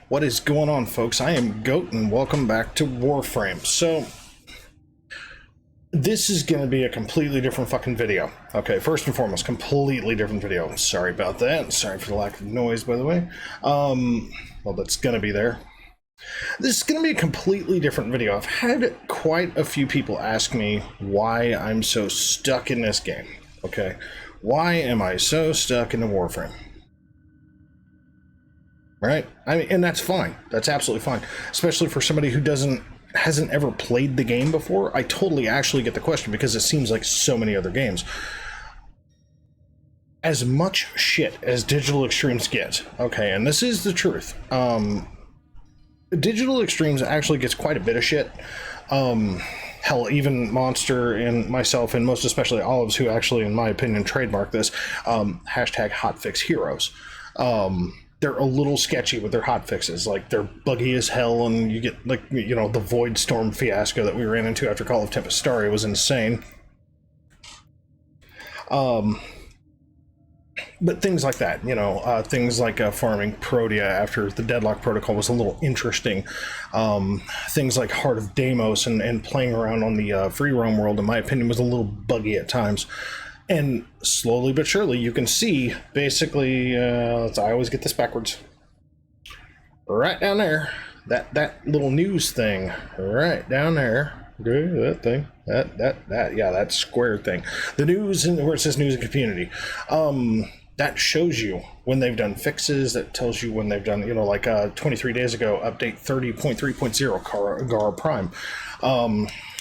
What is going on, folks? I am Goat, and welcome back to Warframe. So, this is going to be a completely different fucking video. Okay, first and foremost, completely different video. Sorry about that. Sorry for the lack of noise, by the way. Well, that's going to be there. This is going to be a completely different video. I've had quite a few people ask me why I'm so stuck in this game. Okay, why am I so stuck in the Warframe? Right? I mean, and that's fine. That's absolutely fine. Especially for somebody who hasn't ever played the game before. I totally actually get the question because it seems like so many other games. As much shit as Digital Extremes gets, okay, and this is the truth. Digital Extremes actually gets quite a bit of shit. Hell, even Monster and myself, and most especially Olives, who actually, in my opinion, trademark this, hashtag hotfix heroes. They're a little sketchy with their hotfixes. Like, they're buggy as hell, and you get, like, you know, the Void Storm fiasco that we ran into after Call of Tempestaria was insane. But things like that, you know, things like farming Protea after the Deadlock Protocol was a little interesting. Things like Heart of Deimos and playing around on the free roam world, in my opinion, was a little buggy at times. And slowly but surely, you can see, basically, I always get this backwards. Right down there, that little news thing, right down there. That thing, that square thing. The news, and where it says news and community. That shows you when they've done fixes. That tells you when they've done, you know, like 23 days ago, update 30.3.0 Gara Prime.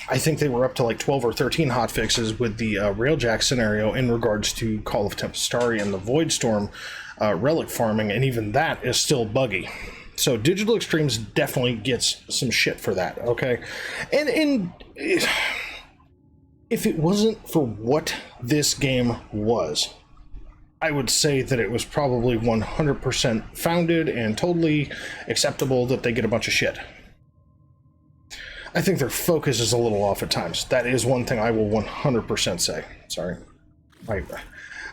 I think they were up to like 12 or 13 hotfixes with the Railjack scenario in regards to Call of Tempestaria and the Void Storm relic farming, and even that is still buggy. So Digital Extremes definitely gets some shit for that, okay? And if it wasn't for what this game was, I would say that it was probably 100% founded and totally acceptable that they get a bunch of shit. I think their focus is a little off at times. That is one thing I will 100% say. Sorry.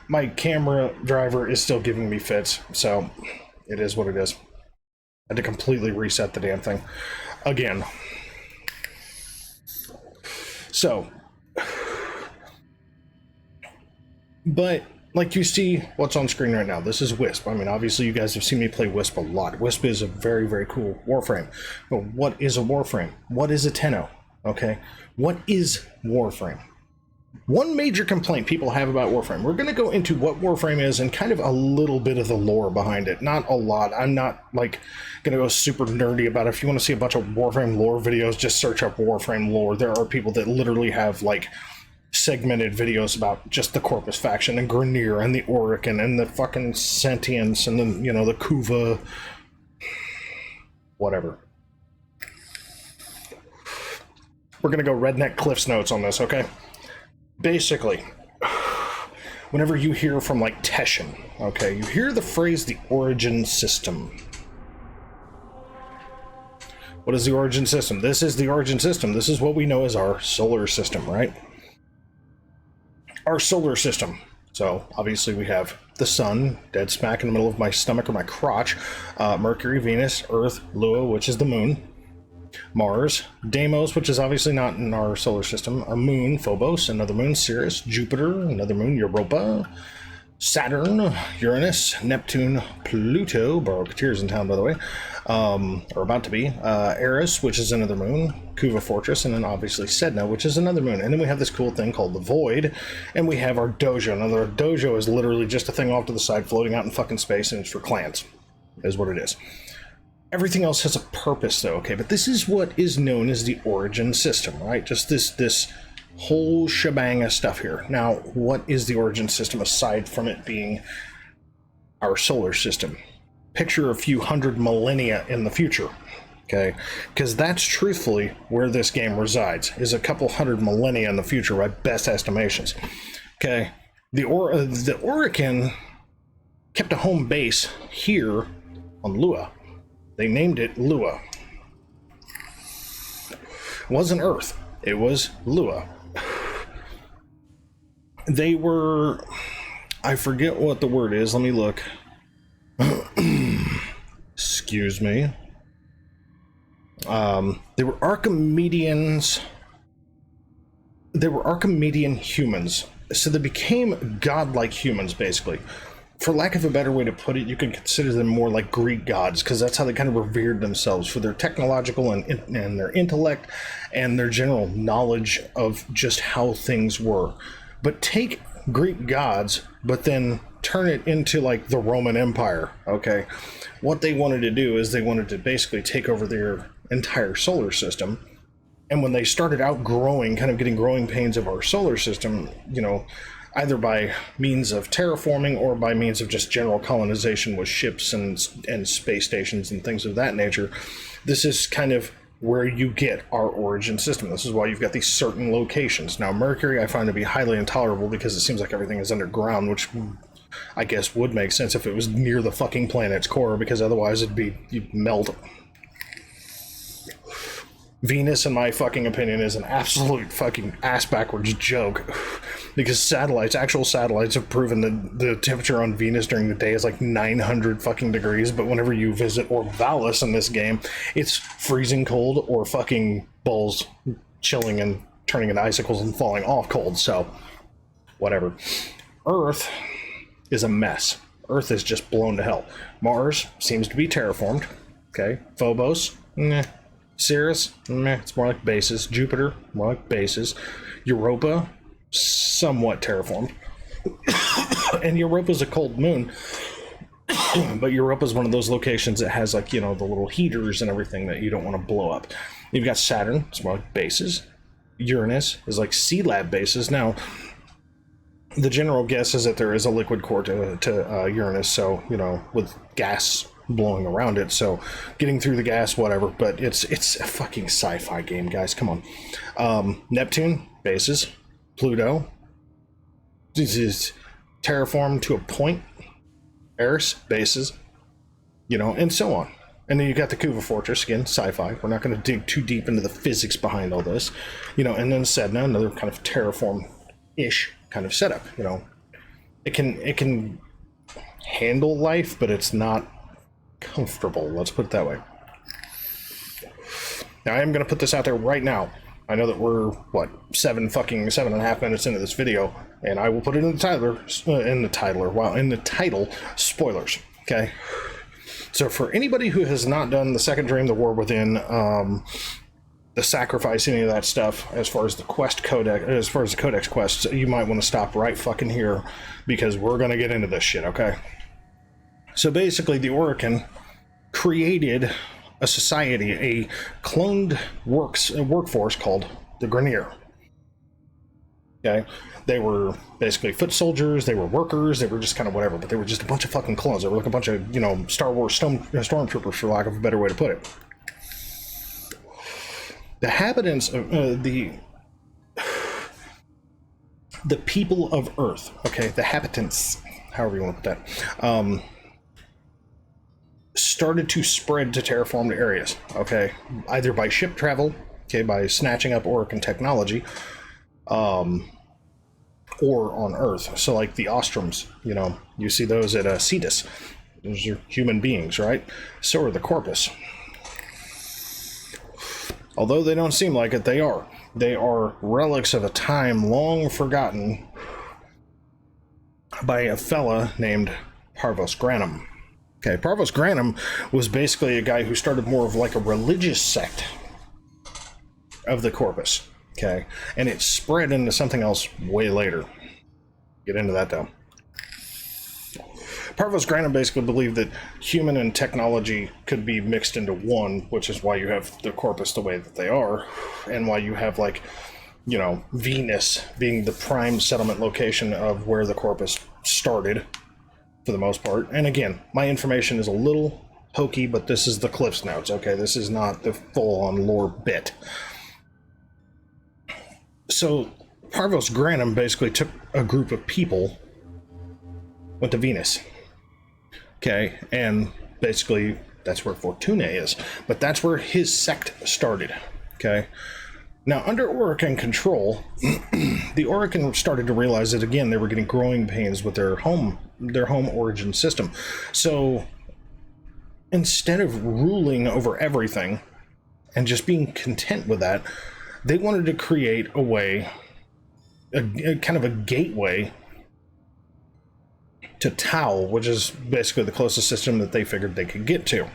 My camera driver is still giving me fits, so it is what it is. I had to completely reset the damn thing again. So, but like you see what's on screen right now, this is Wisp. I mean, obviously you guys have seen me play Wisp a lot. Wisp is a very, very cool Warframe. But what is a Warframe? What is a Tenno? Okay? What is Warframe? One major complaint people have about Warframe. We're going to go into what Warframe is and kind of a little bit of the lore behind it. Not a lot. I'm not, like, going to go super nerdy about it. If you want to see a bunch of Warframe lore videos, just search up Warframe lore. There are people that literally have, like, segmented videos about just the Corpus faction and Grineer and the Orican and the fucking Sentience and then, you know, the Kuva, whatever. We're gonna go Redneck Cliff's Notes on this, okay? Basically, whenever you hear from, like, Teshin, okay, you hear the phrase the origin system. What is the origin system? This is the origin system. This is what we know as our solar system, right? Our solar system. So obviously we have the sun, dead smack in the middle of my stomach or my crotch, Mercury, Venus, Earth, Lua, which is the moon, Mars, Deimos, which is obviously not in our solar system, a moon, Phobos, another moon, Sirius, Jupiter, another moon, Europa, Saturn, Uranus, Neptune, Pluto, Baroque in town, by the way, or about to be, Eris, which is another moon, Kuva Fortress, and then obviously Sedna, which is another moon. And then we have this cool thing called the Void, and we have our dojo. Now, our dojo is literally just a thing off to the side floating out in fucking space, and it's for clans, is what it is. Everything else has a purpose, though, okay? But this is what is known as the origin system, right? Just this whole shebang of stuff here. Now, what is the origin system aside from it being our solar system? Picture a few hundred millennia in the future, okay? Because that's truthfully where this game resides, is a couple hundred millennia in the future by best estimations, okay? The Orican kept a home base here on Lua. They named it Lua. It wasn't Earth, it was Lua. They were, I forget what the word is, let me look. excuse me. They were Archimedeans. They were Archimedean humans. So they became godlike humans, basically. For lack of a better way to put it, you can consider them more like Greek gods, because that's how they kind of revered themselves, for their technological and their intellect and their general knowledge of just how things were. But take Greek gods, but then turn it into like the Roman Empire, okay? What they wanted to do is they wanted to basically take over their entire solar system. And when they started outgrowing, kind of getting growing pains of our solar system, you know, either by means of terraforming or by means of just general colonization with ships and space stations and things of that nature, this is kind of where you get our origin system. This is why you've got these certain locations. Now, Mercury I find to be highly intolerable because it seems like everything is underground, which I guess would make sense if it was near the fucking planet's core, because otherwise you'd melt. Venus, in my fucking opinion, is an absolute fucking ass-backwards joke, because actual satellites have proven that the temperature on Venus during the day is like 900 fucking degrees, but whenever you visit Orvalis in this game, it's freezing cold or fucking balls chilling and turning into icicles and falling off cold, so whatever. Earth is a mess. Earth is just blown to hell. Mars seems to be terraformed, okay? Phobos, meh. Ceres, meh, it's more like bases. Jupiter, more like bases. Europa, somewhat terraformed. And Europa's a cold moon. But Europa's one of those locations that has, like, you know, the little heaters and everything that you don't want to blow up. You've got Saturn, it's more like bases. Uranus is like sea lab bases. Now, the general guess is that there is a liquid core to Uranus, so, you know, with gas blowing around it, so getting through the gas, whatever, but it's a fucking sci-fi game, guys, come on. Neptune, bases. Pluto, this is terraformed to a point. Eris, bases, you know, and so on. And then you got the Kuva Fortress, again, sci-fi. We're not going to dig too deep into the physics behind all this, you know, and then Sedna, another kind of terraform-ish kind of setup, you know. It can handle life, but it's not comfortable, let's put it that way. Now, I am going to put this out there right now. I know that we're, what, 7.5 minutes into this video, and I will put it in the title, spoilers, okay? So for anybody who has not done the Second Dream, the War Within, the Sacrifice, any of that stuff, as far as the quest codex, as far as the codex quests, you might want to stop right fucking here, because we're going to get into this shit, okay? So basically, the Orokin created a society, a cloned workforce called the Grineer. Okay? They were basically foot soldiers, they were workers, they were just kind of whatever, but they were just a bunch of fucking clones. They were like a bunch of, you know, Star Wars stormtroopers, for lack of a better way to put it. The inhabitants of the people of Earth, okay, the habitants, however you want to put that, started to spread to terraformed areas, okay, either by ship travel, okay, by snatching up Orokin technology, or on Earth. So like the Ostroms, you know, you see those at Cetus. Those are human beings, right? So are the Corpus. Although they don't seem like it, they are. They are relics of a time long forgotten by a fella named Parvos Granum. Okay, Parvos Granum was basically a guy who started more of like a religious sect of the Corpus. Okay, and it spread into something else way later. Get into that though. Parvos Granum basically believed that human and technology could be mixed into one, which is why you have the Corpus the way that they are, and why you have, like, you know, Venus being the prime settlement location of where the Corpus started, for the most part. And again, my information is a little hokey, but this is the Cliff's Notes, okay? This is not the full-on lore bit. So, Parvos Granum basically took a group of people, went to Venus. Okay, and basically that's where Fortuna is, but that's where his sect started. Okay, now under Orokin control, the Orokin started to realize that again they were getting growing pains with their home origin system. So instead of ruling over everything and just being content with that, they wanted to create a way, a kind of a gateway to Tau, which is basically the closest system that they figured they could get to.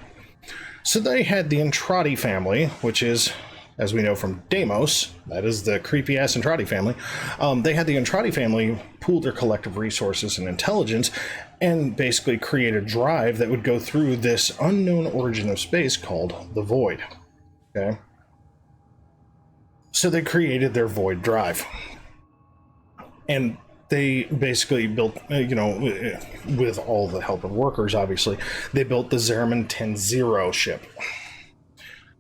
So they had the Entrati family, which is, as we know from Deimos, that is the creepy-ass Entrati family. They had the Entrati family pool their collective resources and intelligence and basically create a drive that would go through this unknown origin of space called the Void. Okay? So they created their Void drive. And they basically built, with all the help of workers, obviously, they built the Zeraman 10-0 ship.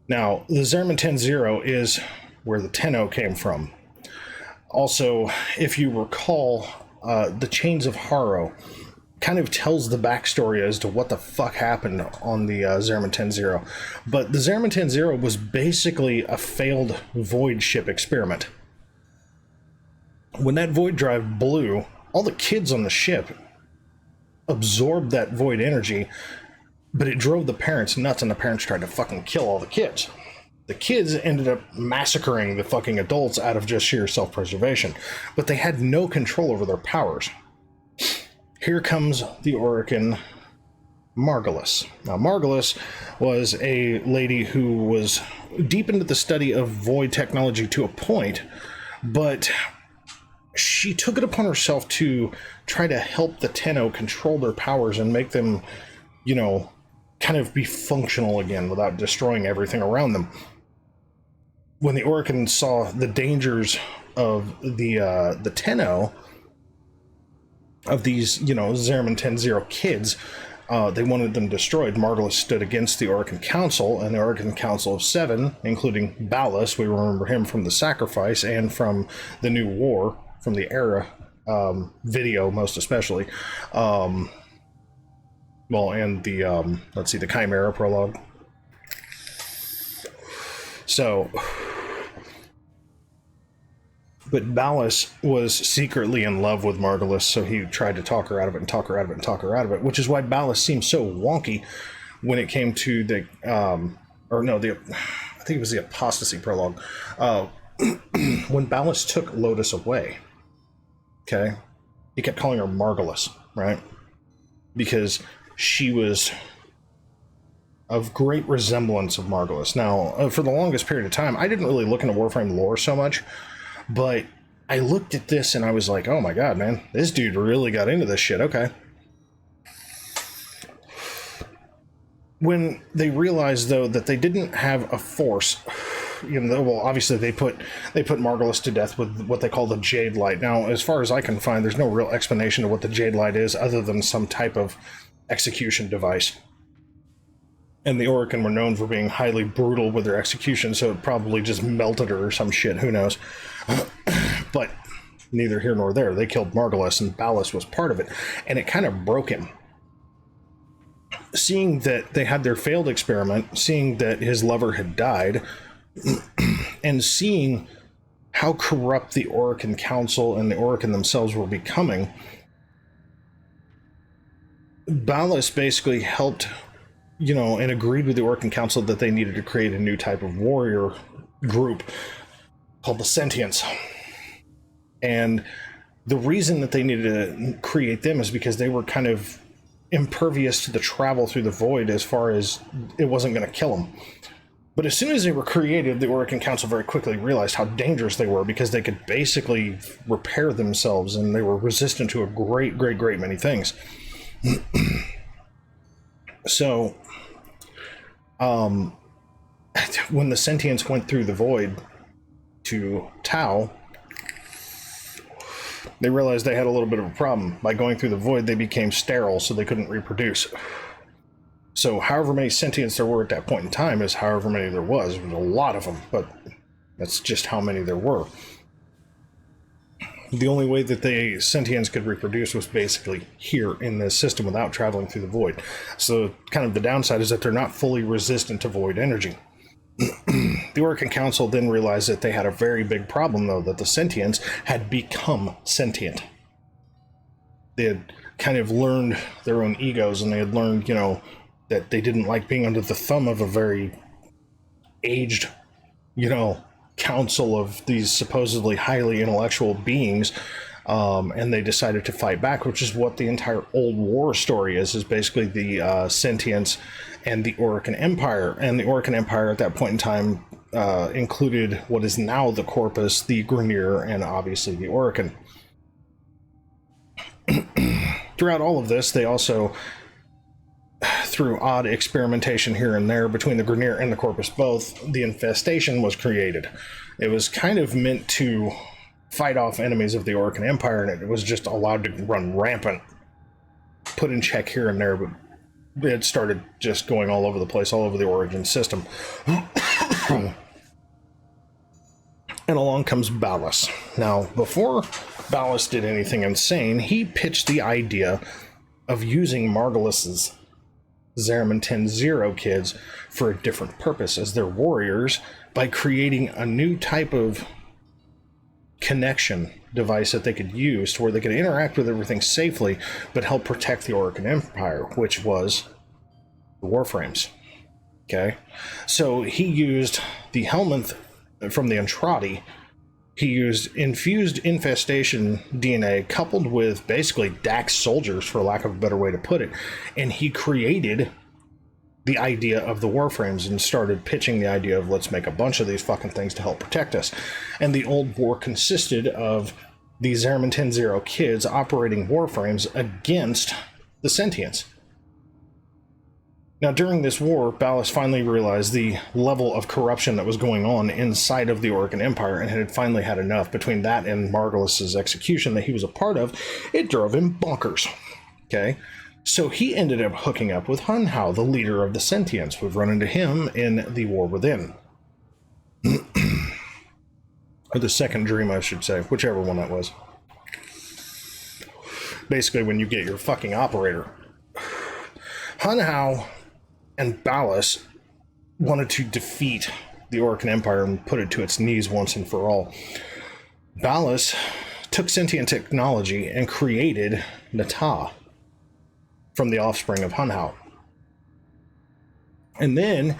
Now, the Zeraman 10-0 is where the Tenno came from. Also, if you recall, the Chains of Haro kind of tells the backstory as to what the fuck happened on the Zeraman 10-0. But the Zeraman 10-0 was basically a failed Void ship experiment. When that Void drive blew, all the kids on the ship absorbed that Void energy, but it drove the parents nuts, and the parents tried to fucking kill all the kids. The kids ended up massacring the fucking adults out of just sheer self-preservation, but they had no control over their powers. Here comes the Orokin Margulis. Now, Margulis was a lady who was deep into the study of Void technology to a point, but she took it upon herself to try to help the Tenno control their powers and make them, kind of be functional again without destroying everything around them. When the Orokin saw the dangers of the Tenno, of these, Zeraman 10-0 kids, they wanted them destroyed. Margulis stood against the Orokin Council, and the Orokin Council of Seven, including Ballas, we remember him from the Sacrifice and from the New War, from the Era video most especially. And the, the Chimera prologue. So, but Ballas was secretly in love with Margulis, so he tried to talk her out of it, which is why Ballas seemed so wonky when it came to the, I think it was the Apostasy prologue. When Ballas took Lotus away, okay, he kept calling her Margulis, right? Because she was of great resemblance of Margulis. Now, for the longest period of time, I didn't really look into Warframe lore so much, but I looked at this and I was like, oh my god, man, this dude really got into this shit, okay. When they realized, though, that they didn't have a force, obviously they put Margulis to death with what they call the Jade Light. Now, as far as I can find, there's no real explanation of what the Jade Light is other than some type of execution device. And the Orokin were known for being highly brutal with their execution, so it probably just melted her or some shit, who knows. But neither here nor there. They killed Margulis, and Ballas was part of it, and it kind of broke him. Seeing that they had their failed experiment, seeing that his lover had died, and seeing how corrupt the Orokin Council and the Orokin themselves were becoming, Ballas basically helped, and agreed with the Orokin Council that they needed to create a new type of warrior group called the Sentients. And the reason that they needed to create them is because they were kind of impervious to the travel through the Void, as far as it wasn't going to kill them. But as soon as they were created, the Orokin Council very quickly realized how dangerous they were, because they could basically repair themselves, and they were resistant to a great many things. So, when the Sentients went through the Void to Tau, they realized they had a little bit of a problem. By going through the Void, they became sterile, so they couldn't reproduce. So however many Sentients there were at that point in time is however many there was. There was a lot of them, but that's just how many there were. The only way that the Sentients could reproduce was basically here in this system without traveling through the Void. So kind of the downside is that they're not fully resistant to Void energy. The Orokin Council then realized that they had a very big problem, though, that the Sentients had become sentient. They had kind of learned their own egos, and they had learned, that they didn't like being under the thumb of a very aged, council of these supposedly highly intellectual beings, and they decided to fight back, which is what the entire Old War story is basically the sentience and the Orokin Empire. And the Orokin Empire at that point in time included what is now the Corpus, the Grineer, and obviously the Orokin. Throughout all of this, they also, through odd experimentation here and there between the Grineer and the Corpus both, the infestation was created. It was kind of meant to fight off enemies of the Orokin Empire, and it was just allowed to run rampant, put in check here and there, but it started just going all over the place, all over the Origin system. And along comes Ballas. Now, before Ballas did anything insane, he pitched the idea of using Margulis's Zariman 10-0 kids for a different purpose as their warriors by creating a new type of connection device that they could use to where they could interact with everything safely but help protect the Orokin Empire, which was the Warframes. Okay? So he used the Helminth from the Entrati. He used infused infestation DNA coupled with basically Dax soldiers, for lack of a better way to put it, and he created the idea of the Warframes and started pitching the idea of let's make a bunch of these fucking things to help protect us. And the Old War consisted of the Zariman 10-0 kids operating Warframes against the Sentients. Now, during this war, Ballas finally realized the level of corruption that was going on inside of the Orokin Empire and had finally had enough. Between that and Margulis's execution that he was a part of, it drove him bonkers. Okay? So he ended up hooking up with Hun Hao, the leader of the Sentients. We've run into him in the War Within. Or the Second Dream, I should say. Whichever one that was. Basically, when you get your fucking operator. Hun Hao and Ballas wanted to defeat the Orokin Empire and put it to its knees once and for all. Ballas took sentient technology and created Nata from the offspring of Hun Hao. And then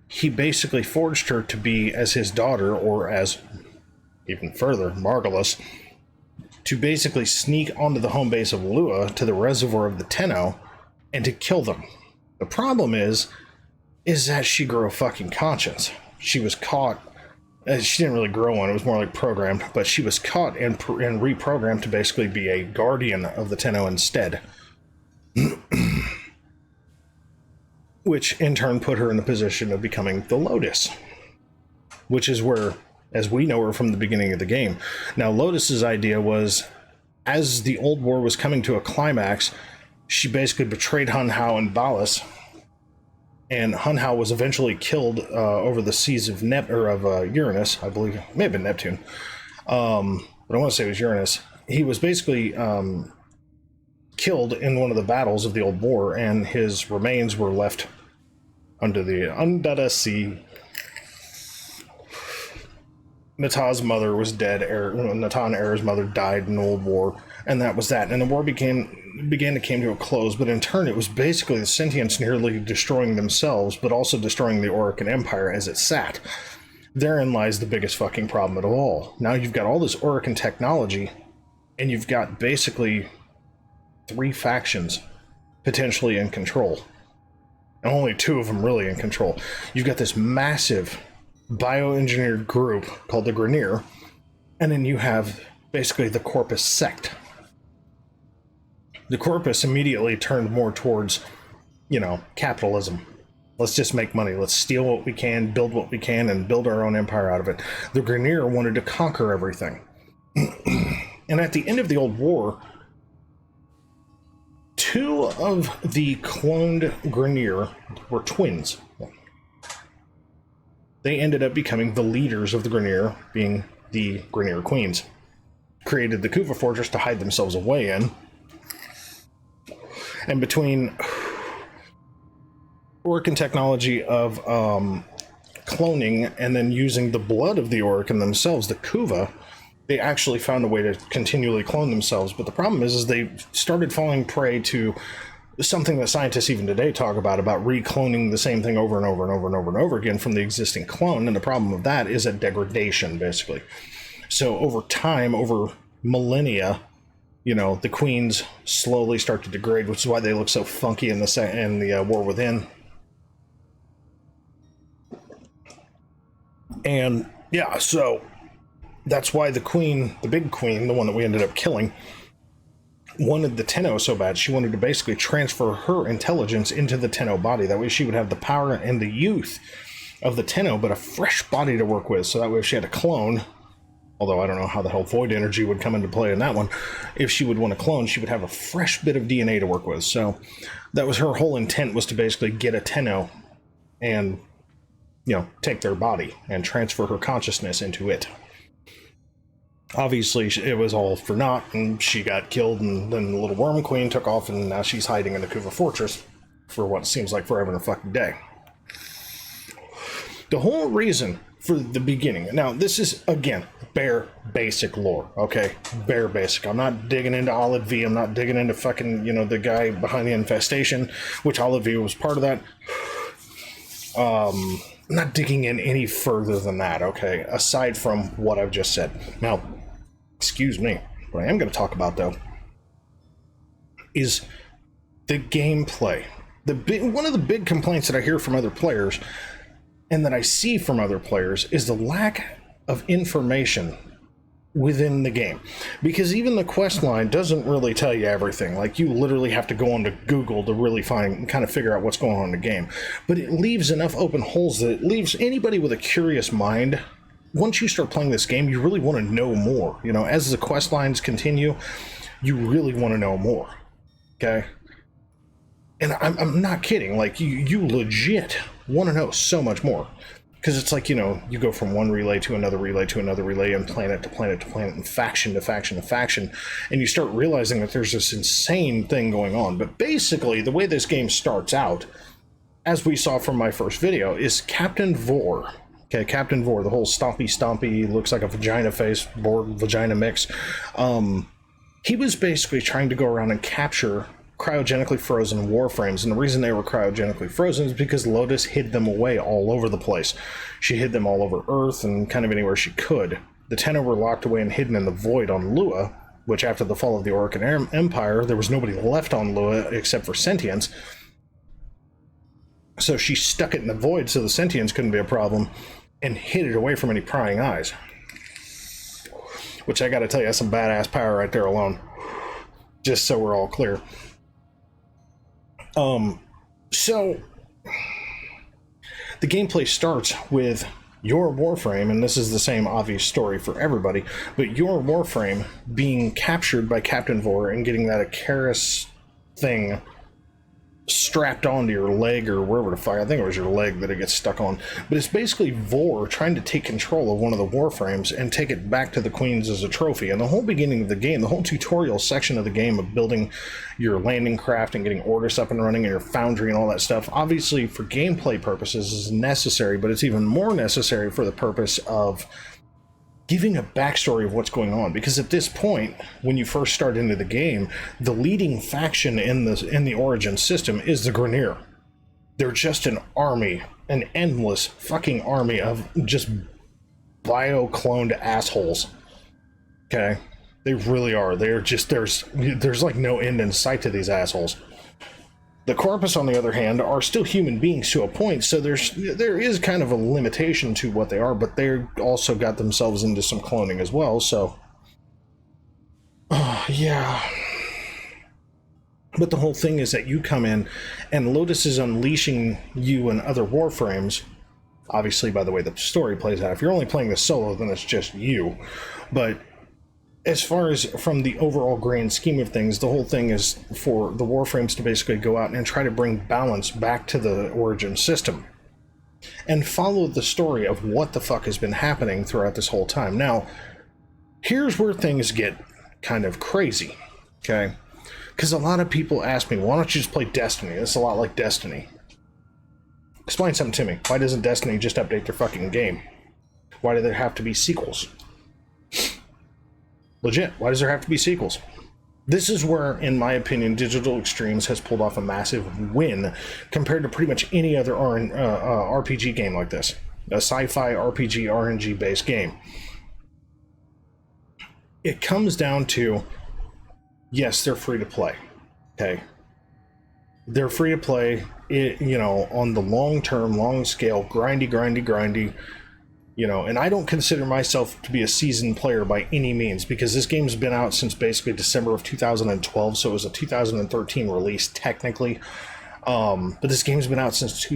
he basically forged her to be as his daughter, or as, even further, Margulis, to basically sneak onto the home base of Lua to the reservoir of the Tenno and to kill them. The problem is that she grew a fucking conscience. She was caught. She didn't really grow one, it was more like programmed, but she was caught and reprogrammed to basically be a guardian of the Tenno instead. Which in turn put her in the position of becoming the Lotus. Which is where, as we know her from the beginning of the game. Now, Lotus's idea was, as the Old War was coming to a climax, she basically betrayed Hun Hao and Ballas, and Hun Hao was eventually killed over the seas of Uranus, I believe. It may have been Neptune, but I want to say it was Uranus. He was basically killed in one of the battles of the Old War, and his remains were left under the sea. Nata's mother was dead. Nata and Era's mother died in the Old War, and that was that. And the war began to come to a close, but in turn it was basically the Sentients nearly destroying themselves, but also destroying the Orokin Empire as it sat. Therein lies the biggest fucking problem of all. Now you've got all this Orokin technology, and you've got basically 3 factions potentially in control. And only 2 of them really in control. You've got this massive bioengineered group called the Grineer, and then you have basically the Corpus sect. The Corpus immediately turned more towards, capitalism. Let's just make money. Let's steal what we can, build what we can, and build our own empire out of it. The Grineer wanted to conquer everything. And at the end of the Old War, 2 of the cloned Grineer were twins. They ended up becoming the leaders of the Grineer, being the Grineer Queens. Created the Kuva Fortress to hide themselves away in. And between Orokin technology of cloning and then using the blood of the Orokin themselves, the Kuva, they actually found a way to continually clone themselves. But the problem is they started falling prey to something that scientists even today talk about recloning the same thing over and over and over and over and over again from the existing clone. And the problem of that is a degradation, basically. So over time, over millennia, you know, the queens slowly start to degrade, which is why they look so funky in the War Within. And yeah, so that's why the queen, the big queen, the one that we ended up killing, wanted the Tenno so bad. She wanted to basically transfer her intelligence into the Tenno body. That way she would have the power and the youth of the Tenno, but a fresh body to work with. So that way if she had a clone, although I don't know how the hell void energy would come into play in that one, if she would want to clone, she would have a fresh bit of DNA to work with. So that was her whole intent, was to basically get a Tenno and, you know, take their body and transfer her consciousness into it. Obviously, it was all for naught, and she got killed, and then the little worm queen took off, and now she's hiding in the Kuva fortress for what seems like forever and a fucking day. The whole reason for the beginning, now this is, again, bare basic lore, okay? Bare basic. I'm not digging into Olive V, I'm not digging into fucking, you know, the guy behind the infestation, which Olive V was part of that. I'm not digging in any further than that, okay? Aside from what I've just said. Now, excuse me, what I am going to talk about, though, is the gameplay. One of the big complaints that I hear from other players, and that I see from other players, is the lack of information within the game. Because even the quest line doesn't really tell you everything. Like, you literally have to go onto Google to really kind of figure out what's going on in the game. But it leaves enough open holes that it leaves anybody with a curious mind. Once you start playing this game, you really want to know more. You know, as the quest lines continue, you really want to know more. Okay? And I'm not kidding. Like, you legit want to know so much more. Because it's like, you know, you go from one relay to another relay to another relay, and planet to planet to planet, and faction to faction to faction, and you start realizing that there's this insane thing going on. But basically, the way this game starts out, as we saw from my first video, is Captain Vor. Okay, Captain Vor, the whole stompy, looks like a vagina face, Borg-vagina mix. He was basically trying to go around and capture cryogenically frozen warframes, and the reason they were cryogenically frozen is because Lotus hid them away all over the place. She hid them all over Earth and kind of anywhere she could. The Tenno were locked away and hidden in the void on Lua, which after the fall of the Orican Empire, there was nobody left on Lua except for sentients. So she stuck it in the void so the sentients couldn't be a problem, and hid it away from any prying eyes. Which I gotta tell you, that's some badass power right there alone. Just so we're all clear. So the gameplay starts with your Warframe, and this is the same obvious story for everybody, but your Warframe being captured by Captain Vor and getting that Icarus thing strapped onto your leg, or wherever the fuck, I think it was your leg that it gets stuck on. But it's basically Vor trying to take control of one of the Warframes and take it back to the Queens as a trophy. And the whole beginning of the game, the whole tutorial section of the game of building your landing craft and getting Ortis up and running and your foundry and all that stuff, obviously for gameplay purposes is necessary, but it's even more necessary for the purpose of giving a backstory of what's going on. Because at this point, when you first start into the game, the leading faction in the Origin system is the Grineer. They're just an army, an endless fucking army of just bio-cloned assholes. Okay? They really are. They're just, there's like no end in sight to these assholes. The Corpus, on the other hand, are still human beings to a point, so there is kind of a limitation to what they are, but they also got themselves into some cloning as well, so... yeah. But the whole thing is that you come in, and Lotus is unleashing you and other Warframes, obviously by the way the story plays out. If you're only playing this solo, then it's just you. But as far as from the overall grand scheme of things, the whole thing is for the Warframes to basically go out and try to bring balance back to the Origin system. And follow the story of what the fuck has been happening throughout this whole time. Now, here's where things get kind of crazy, okay? Because a lot of people ask me, why don't you just play Destiny? It's a lot like Destiny. Explain something to me. Why doesn't Destiny just update their fucking game? Why do there have to be sequels? Legit, why does there have to be sequels? This is where, in my opinion, Digital Extremes has pulled off a massive win compared to pretty much any other RPG game like this. A sci-fi RPG RNG based game. It comes down to, yes, they're free to play. Okay. They're free to play, on the long term, long scale, grindy, and I don't consider myself to be a seasoned player by any means, because this game's been out since basically December of 2012, so it was a 2013 release technically. But this game's been out since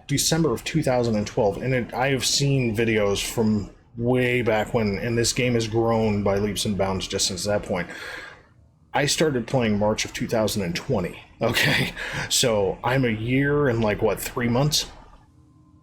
December of 2012, and I have seen videos from way back when, and this game has grown by leaps and bounds just since that point. I started playing March of 2020, okay? So I'm a year and 3 months?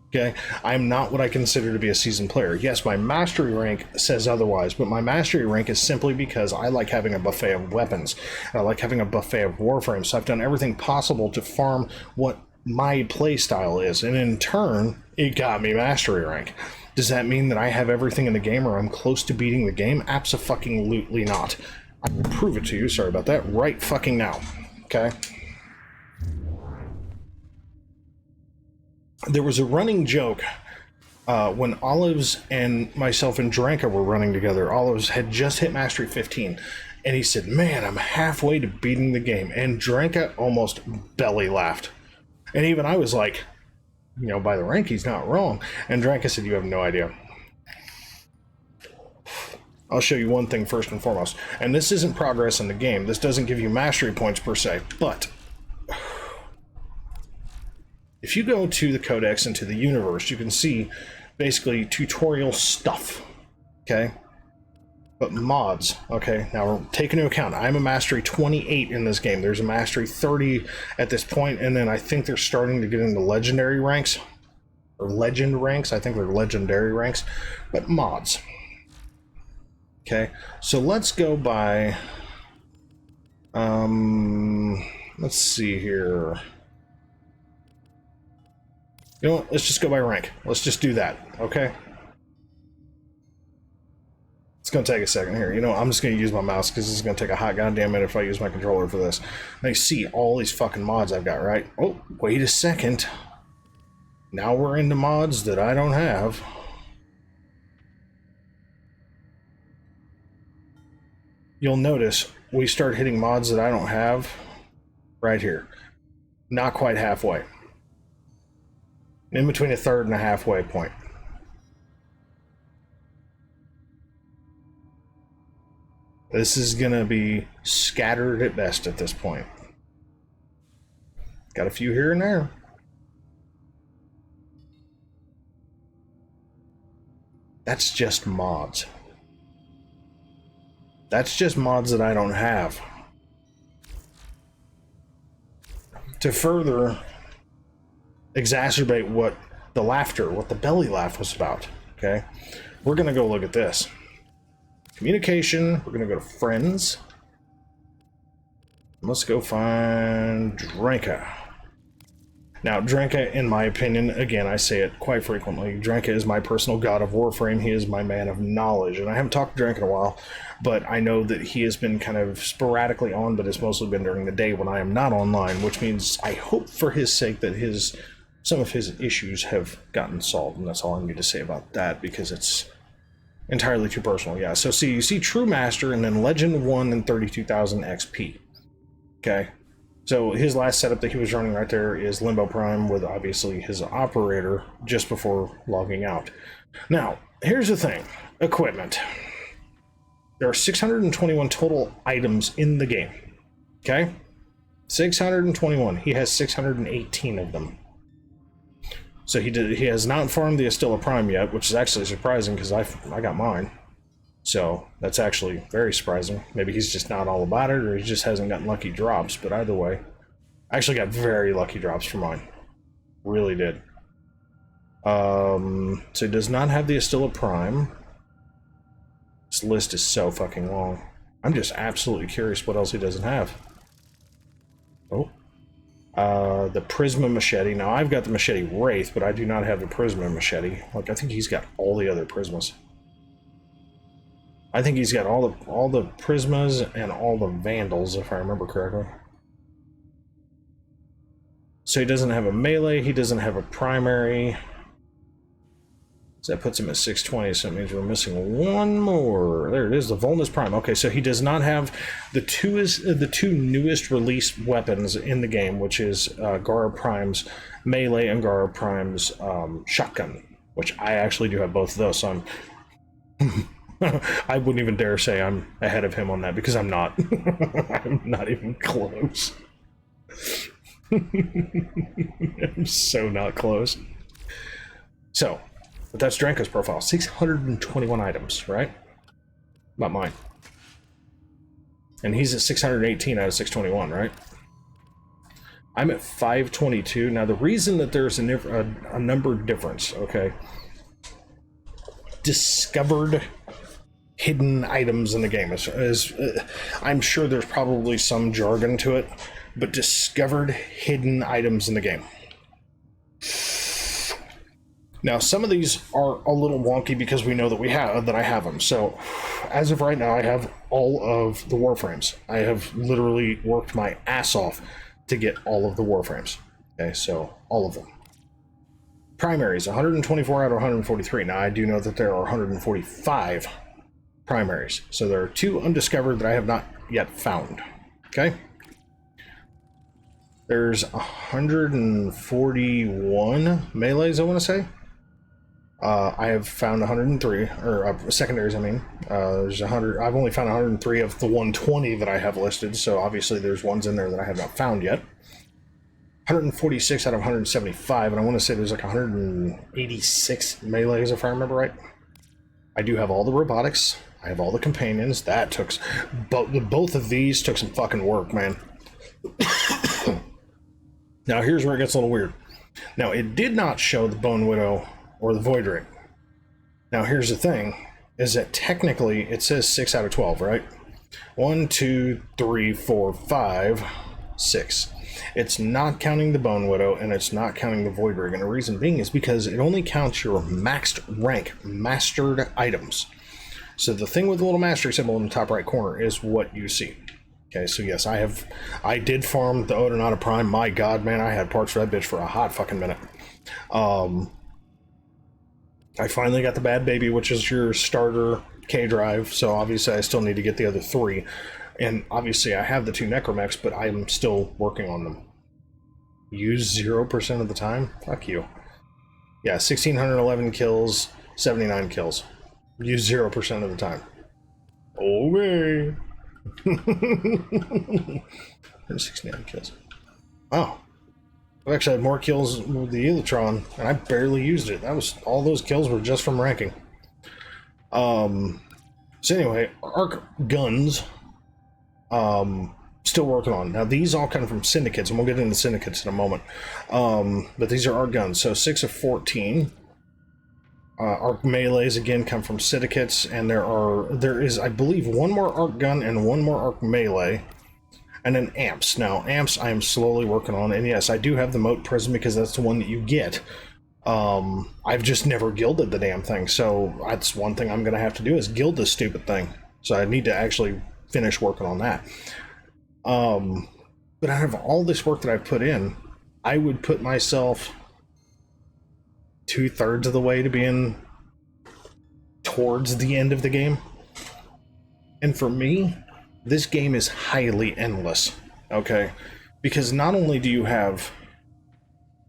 Okay, I'm not what I consider to be a seasoned player. Yes, my mastery rank says otherwise, but my mastery rank is simply because I like having a buffet of weapons, and I like having a buffet of Warframe, so I've done everything possible to farm what my play style is, and in turn, it got me mastery rank. Does that mean that I have everything in the game or I'm close to beating the game? Abso-fucking-lutely not. I will prove it to you, sorry about that, right fucking now, okay? There was a running joke when Olives and myself and Dranka were running together. Olives had just hit Mastery 15, and he said, "Man, I'm halfway to beating the game." And Dranka almost belly laughed. And even I was like, by the rank, he's not wrong. And Dranka said, "You have no idea. I'll show you one thing first and foremost. And this isn't progress in the game. This doesn't give you mastery points per se, but if you go to the codex and to the universe, you can see basically tutorial stuff, okay? But mods, okay? Now, take into account, I'm a mastery 28 in this game. There's a mastery 30 at this point, and then I think they're starting to get into legendary ranks, or legend ranks. I think they're legendary ranks, but mods. Okay, so let's go by, let's see here. You know what? Let's just go by rank. Let's just do that, okay? It's going to take a second here. I'm just going to use my mouse because this is going to take a hot goddamn minute if I use my controller for this. Now you see all these fucking mods I've got, right? Oh, wait a second. Now we're into mods that I don't have. You'll notice we start hitting mods that I don't have right here. Not quite halfway. In between a third and a halfway point. This is gonna be scattered at best at this point. Got a few here and there. That's just mods. That's just mods that I don't have. To further exacerbate what the belly laugh was about, okay? We're gonna go look at this. Communication, we're gonna go to friends. Let's go find Dranka. Now, Dranka, in my opinion, again, I say it quite frequently, Dranka is my personal god of Warframe. He is my man of knowledge, and I haven't talked to Dranka in a while, but I know that he has been kind of sporadically on, but it's mostly been during the day when I am not online, which means I hope for his sake that some of his issues have gotten solved, and that's all I need to say about that, because it's entirely too personal. Yeah, so see, you see True Master, and then Legend 1 and 32,000 XP. Okay? So his last setup that he was running right there is Limbo Prime with obviously his operator just before logging out. Now, here's the thing. Equipment. There are 621 total items in the game. Okay? 621. He has 618 of them. So he has not farmed the Astilla Prime yet, which is actually surprising because I got mine. So that's actually very surprising. Maybe he's just not all about it, or he just hasn't gotten lucky drops, but either way, I actually got very lucky drops for mine. Really did. So he does not have the Astilla Prime. This list is so fucking long. I'm just absolutely curious what else he doesn't have. Oh. The Prisma Machete. Now, I've got the Machete Wraith, but I do not have the Prisma Machete. Like, I think he's got all the other Prismas. I think he's got all the Prismas and all the Vandals, if I remember correctly. So he doesn't have a melee, he doesn't have a primary. So that puts him at 620, so it means we're missing one more. There it is, the Volnus Prime. Okay, so he does not have the two newest released weapons in the game, which is Gara Prime's melee and Gara Prime's shotgun, which I actually do have both of those, so I'm I wouldn't even dare say I'm ahead of him on that, because I'm not. I'm not even close. I'm so not close. So, but that's Dranko's profile. 621 items, right? Not mine. And he's at 618 out of 621, right? I'm at 522. Now, the reason that there's a number difference, okay? Discovered hidden items in the game is I'm sure there's probably some jargon to it, but discovered hidden items in the game. Now, some of these are a little wonky because we know that I have them. So, as of right now, I have all of the Warframes. I have literally worked my ass off to get all of the Warframes. Okay, so all of them. Primaries, 124 out of 143. Now, I do know that there are 145 primaries. So there are 2 undiscovered that I have not yet found. Okay? There's 141 melees, I want to say. I have found 103, or secondaries, I mean. There's 100. I've only found 103 of the 120 that I have listed, so obviously there's ones in there that I have not found yet. 146 out of 175, and I want to say there's like 186 melees, if I remember right. I do have all the robotics. I have all the companions. That took... both of these took some fucking work, man. Now, here's where it gets a little weird. Now, it did not show the Bone Widow or the Void Ring. Now, here's the thing, is that technically it says 6 out of 12, right? 1, 2, 3, 4, 5, 6. It's not counting the Bone Widow, and it's not counting the Void Ring, and the reason being is because it only counts your maxed rank, mastered items. So the thing with the little mastery symbol in the top right corner is what you see. Okay, so yes, I did farm the Odonata Prime. My god, man, I had parts for that bitch for a hot fucking minute. I finally got the Bad Baby, which is your starter K-Drive, so obviously I still need to get the other 3. And obviously I have the 2 Necromechs, but I'm still working on them. Use 0% of the time? Fuck you. Yeah, 1,611 kills, 79 kills. Use 0% of the time. Okay. 169 kills. Wow. I've actually had more kills with the Elitron, and I barely used it. All those kills were just from ranking. So anyway, arc guns, still working on. Now these all come from syndicates, and we'll get into syndicates in a moment. But these are arc guns, so 6 of 14. Arc melees again come from syndicates, and there is, I believe, 1 more arc gun and 1 more arc melee. And then amps. Now, amps I am slowly working on, and yes, I do have the Moat Prism because that's the one that you get. I've just never gilded the damn thing, so that's one thing I'm going to have to do is gild this stupid thing. So I need to actually finish working on that. But out of all this work that I've put in, I would put myself 2/3 of the way to being towards the end of the game. And for me, this game is highly endless, okay? Because not only do you have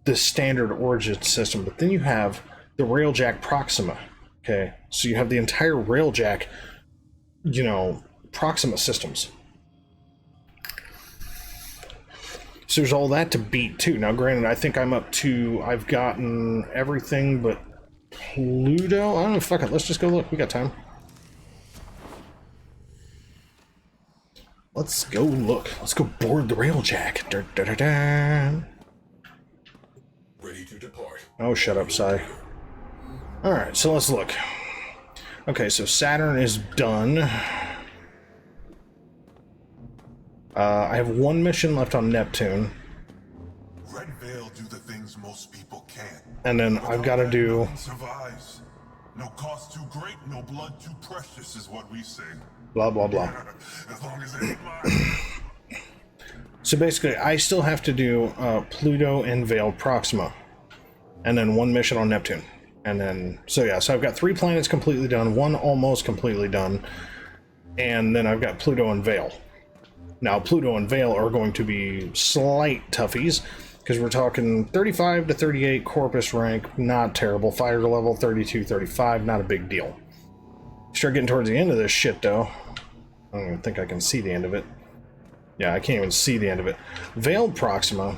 the standard origin system, but then you have the Railjack Proxima, okay? So you have the entire Railjack, Proxima systems. So there's all that to beat too. Now granted, I think I've gotten everything but Pluto. I don't know, fuck it, let's just go look, we got time. Let's go look. Let's go board the Railjack. Da, da, da, da. Ready to depart. Oh, shut up, Psy. Alright, so let's look. Okay, so Saturn is done. I have 1 mission left on Neptune. Red Veil do the things most people can't. And then I've got to do... Survives. No cost too great, no blood too precious is what we say. Blah, blah, blah. As long as it ain't mine. So basically, I still have to do Pluto and Veiled Proxima. And then one mission on Neptune. And then, so yeah, so I've got 3 planets completely done, 1 almost completely done. And then I've got Pluto and Veil. Now, Pluto and Veil are going to be slight toughies, because we're talking 35 to 38 Corpus rank, not terrible. Fighter level 32, 35, not a big deal. Start getting towards the end of this shit, though. I don't even think I can see the end of it. Yeah, I can't even see the end of it. Veiled Proxima.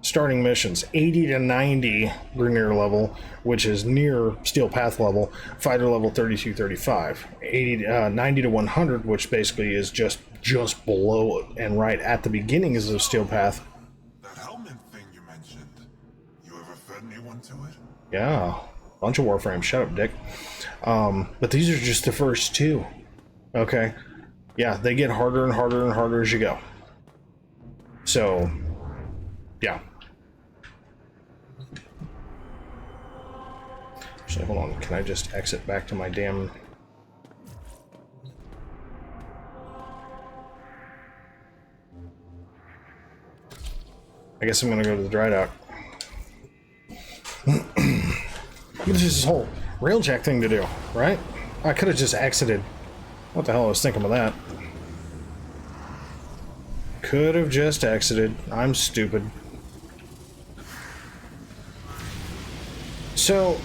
Starting missions, 80 to 90 Grineer level, which is near Steel Path level. Fighter level 32, 35. 90 to 100, which basically is just below and right at the beginnings of Steel Path. That helmet thing you mentioned, you ever fed anyone to it? Yeah, bunch of Warframe. Shut up, Dick. But these are just the first 2. Okay. Yeah, they get harder and harder and harder as you go. So, yeah. So hold on, can I just exit back to my damn... I guess I'm gonna go to the dry dock. There's this whole railjack thing to do, right? I could have just exited. What the hell I was thinking of that? Could have just exited. I'm stupid. So...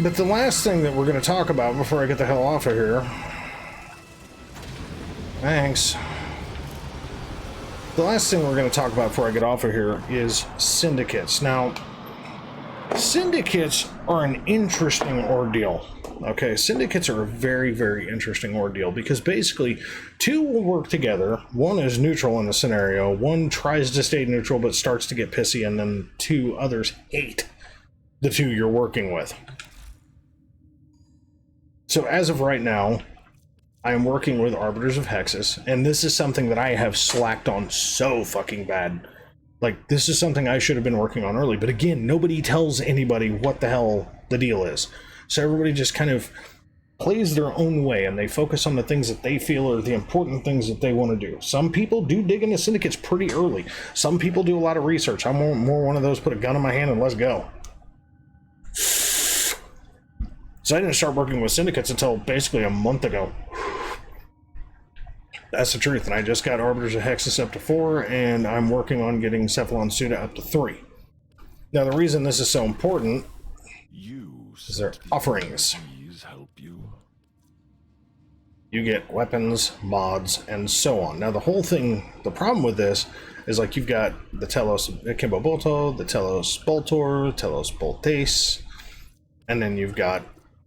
But the last thing that we're going to talk about before I get the hell off of here... Thanks. The last thing we're going to talk about before I get off of here is syndicates. Now, syndicates are an interesting ordeal. Okay, syndicates are a very, very interesting ordeal because basically 2 will work together. 1 is neutral in the scenario. 1 tries to stay neutral but starts to get pissy, and then 2 others hate the 2 you're working with. So as of right now, I am working with Arbiters of Hexus, and this is something that I have slacked on so fucking bad. Like, this is something I should have been working on early, but again, nobody tells anybody what the hell the deal is. So everybody just kind of plays their own way, and they focus on the things that they feel are the important things that they want to do. Some people do dig into syndicates pretty early. Some people do a lot of research. I'm more one of those, put a gun in my hand and let's go. So I didn't start working with syndicates until basically a month ago. That's the truth, and I just got Arbiters of Hexus up to 4, and I'm working on getting Cephalon Suda up to 3. Now, the reason this is so important is their offerings. Help you. You get weapons, mods, and so on. Now, the whole thing, the problem with this is like you've got the Telos Kimbo Bolto, the Telos Boltor, Telos Boltace, and then you've got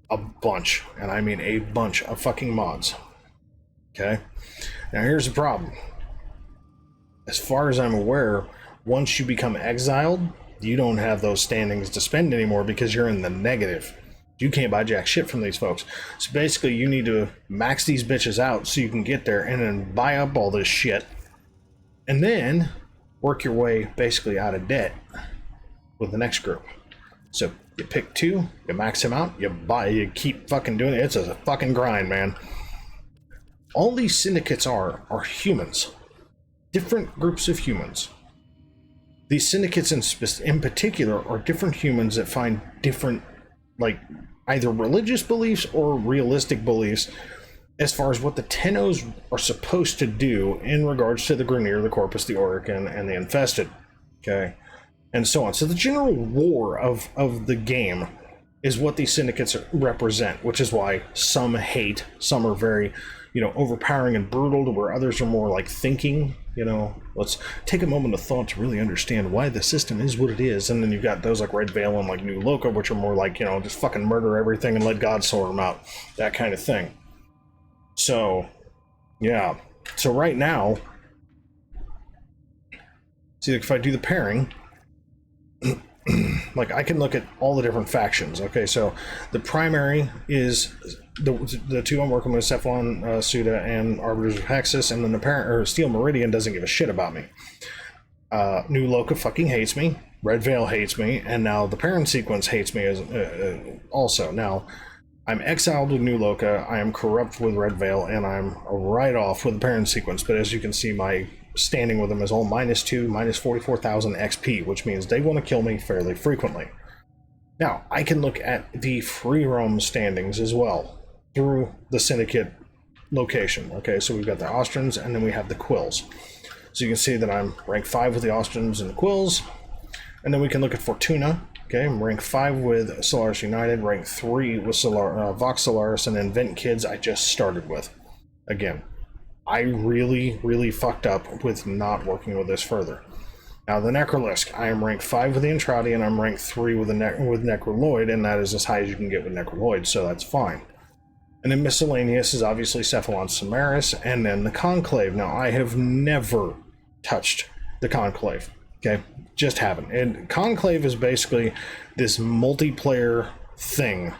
a bunch, and I mean a bunch of fucking mods. Okay? Now here's the problem. As far as I'm aware, once you become exiled, you don't have those standings to spend anymore because you're in the negative. You can't buy jack shit from these folks. So basically you need to max these bitches out so you can get there and then buy up all this shit and then work your way basically out of debt with the next group. So you pick 2, you max them out, you keep fucking doing it. It's a fucking grind, man. All these syndicates are humans. Different groups of humans. These syndicates in particular are different humans that find different, like, either religious beliefs or realistic beliefs as far as what the Tennos are supposed to do in regards to the Grineer, the Corpus, the Orican, and the Infested. Okay? And so on. So the general war of the game is what these syndicates represent, which is why some hate, some are very, overpowering and brutal, to where others are more like thinking, let's take a moment of thought to really understand why the system is what it is. And then you've got those like Red Veil and like New Loka, which are more like, just fucking murder everything and let God sort them out. That kind of thing. So, yeah. So right now, see, if I do the pairing, like I can look at all the different factions. Okay, so the primary is the 2 I'm working with, Cephalon Suda and Arbiters of Hexus, and then the parent or Steel Meridian doesn't give a shit about me. New Loka fucking hates me. Red Veil hates me, and now the parent sequence hates me as also. Now, I'm exiled with New Loka, I am corrupt with Red Veil, and I'm right off with the parent sequence. But as you can see, my standing with them is all -2, minus 44,000 XP, which means they want to kill me fairly frequently. Now, I can look at the free roam standings as well through the Syndicate location. Okay, so we've got the Austrians, and then we have the Quills. So you can see that I'm rank 5 with the Austrians and the Quills. And then we can look at Fortuna. Okay, I'm rank 5 with Solaris United, rank 3 with Vox Solaris, and then Vent Kids I just started with. Again, I really fucked up with not working with this further. Now the Necrolisk, I am rank 5 with the Entrati, and I'm rank 3 with Necroloid, and that is as high as you can get with Necroloid, so that's fine. And then miscellaneous is obviously Cephalon Samaris, and then the Conclave. Now, I have never touched the Conclave, okay? Just haven't. And Conclave is basically this multiplayer thing.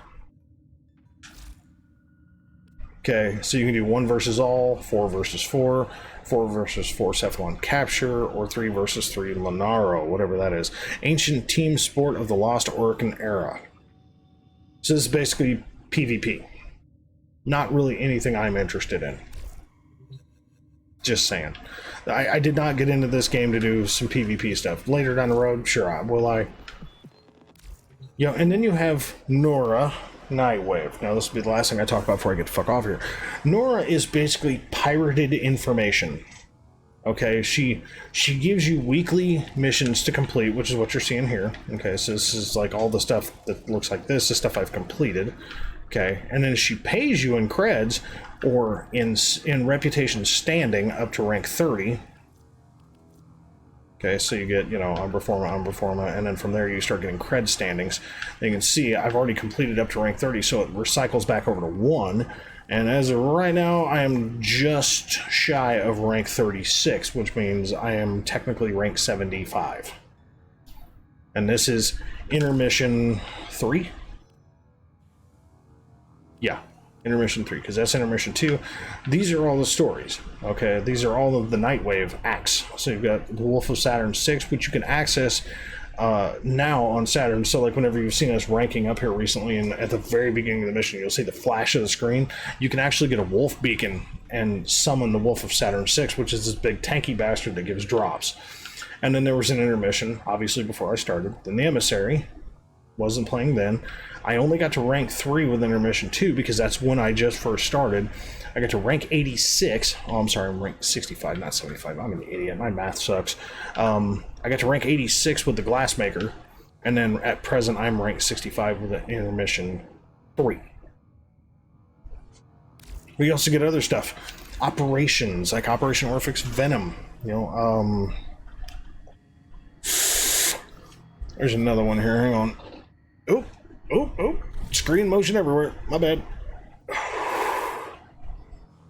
Okay, so you can do 1 versus all, 4 versus 4, 4 versus 4 Cephalon Capture, or 3 versus 3 Lunaro, whatever that is. Ancient team sport of the Lost Orcan era. So this is basically PvP. Not really anything I'm interested in. Just saying. I did not get into this game to do some PvP stuff. Later down the road, sure, will I. And then you have Nora Nightwave. Now, this will be the last thing I talk about before I get the fuck off here. Nora is basically pirated information. Okay, she gives you weekly missions to complete, which is what you're seeing here. Okay, so this is like all the stuff that looks like this, the stuff I've completed. Okay, and then she pays you in creds or in reputation standing up to rank 30. Okay, so you get, Umbra Forma, and then from there you start getting cred standings. And you can see I've already completed up to rank 30, so it recycles back over to 1. And as of right now, I am just shy of rank 36, which means I am technically rank 75. And this is intermission 3? Yeah, intermission 3, because that's intermission 2. These are all the stories, okay? These are all of the Nightwave acts. So you've got the Wolf of Saturn 6, which you can access now on Saturn. So like whenever you've seen us ranking up here recently, and at the very beginning of the mission, you'll see the flash of the screen. You can actually get a wolf beacon and summon the Wolf of Saturn 6, which is this big tanky bastard that gives drops. And then there was an intermission, obviously before I started. Then the Emissary, wasn't playing then. I only got to rank 3 with intermission 2 because that's when I just first started. I got to rank 86. Oh, I'm sorry, I'm rank 65, not 75. I'm an idiot. My math sucks. I got to rank 86 with the Glassmaker, and then at present I'm ranked 65 with the intermission 3. We also get other stuff. Operations, like Operation Orphix Venom. There's another one here. Hang on. Oh. Screen motion everywhere. My bad.